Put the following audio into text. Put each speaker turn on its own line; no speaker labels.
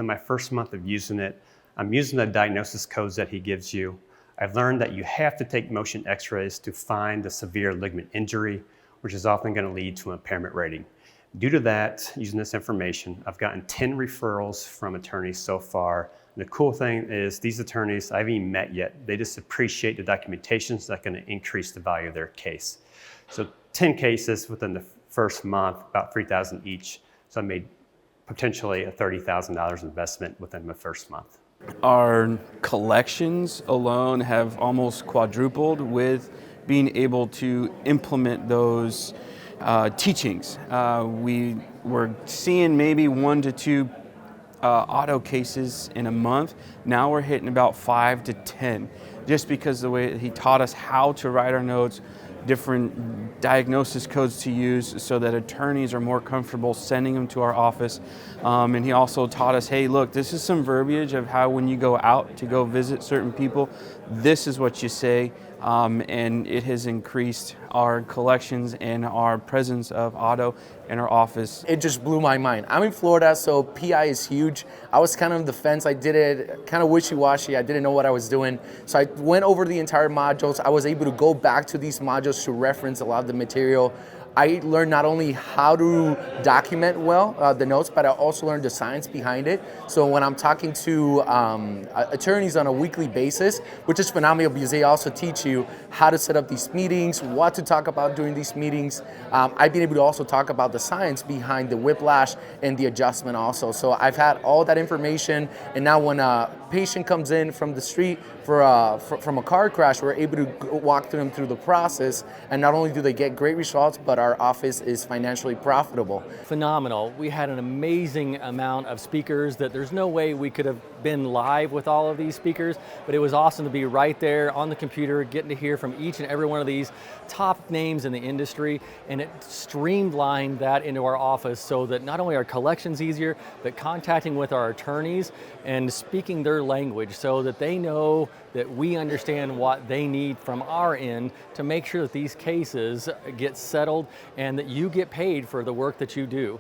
In my first month of using it, I'm using the diagnosis codes that he gives you. I've learned that you have to take motion x-rays to find the severe ligament injury, which is often going to lead to an impairment rating. Due to that, using this information, I've gotten 10 referrals from attorneys so far. And the cool thing is these attorneys I haven't even met yet. They just appreciate the documentations that's going to increase the value of their case. So 10 cases within the first month, about $3,000 each. So I made potentially a $30,000 investment within the first month.
Our collections alone have almost quadrupled with being able to implement those teachings. We were seeing maybe 1 to 2 auto cases in a month. Now we're hitting about 5 to 10, just because the way he taught us how to write our notes, different diagnosis codes to use so that attorneys are more comfortable sending them to our office. And he also taught us, hey, look, this is some verbiage of how when you go out to go visit certain people, this is what you say. And it has increased our collections and our presence of auto in our office.
It just blew my mind. I'm in Florida, so PI is huge. I was kind of on the fence. I did it kind of wishy-washy. I didn't know what I was doing. So I went over the entire modules. I was able to go back to these modules to reference a lot of the material. I learned not only how to document well the notes, but I also learned the science behind it. So when I'm talking to attorneys on a weekly basis, which is phenomenal because they also teach you how to set up these meetings, what to talk about during these meetings. I've been able to also talk about the science behind the whiplash and the adjustment also. So I've had all that information, and now when a patient comes in from the street from a car crash, we're able to walk them through the process, and not only do they get great results, but our office is financially profitable.
Phenomenal. We had an amazing amount of speakers that there's no way we could have been live with all of these speakers, but it was awesome to be right there on the computer, getting to hear from each and every one of these top names in the industry, and it streamlined that into our office so that not only are collections easier, but contacting with our attorneys and speaking their language so that they know that we understand what they need from our end to make sure that these cases get settled and that you get paid for the work that you do.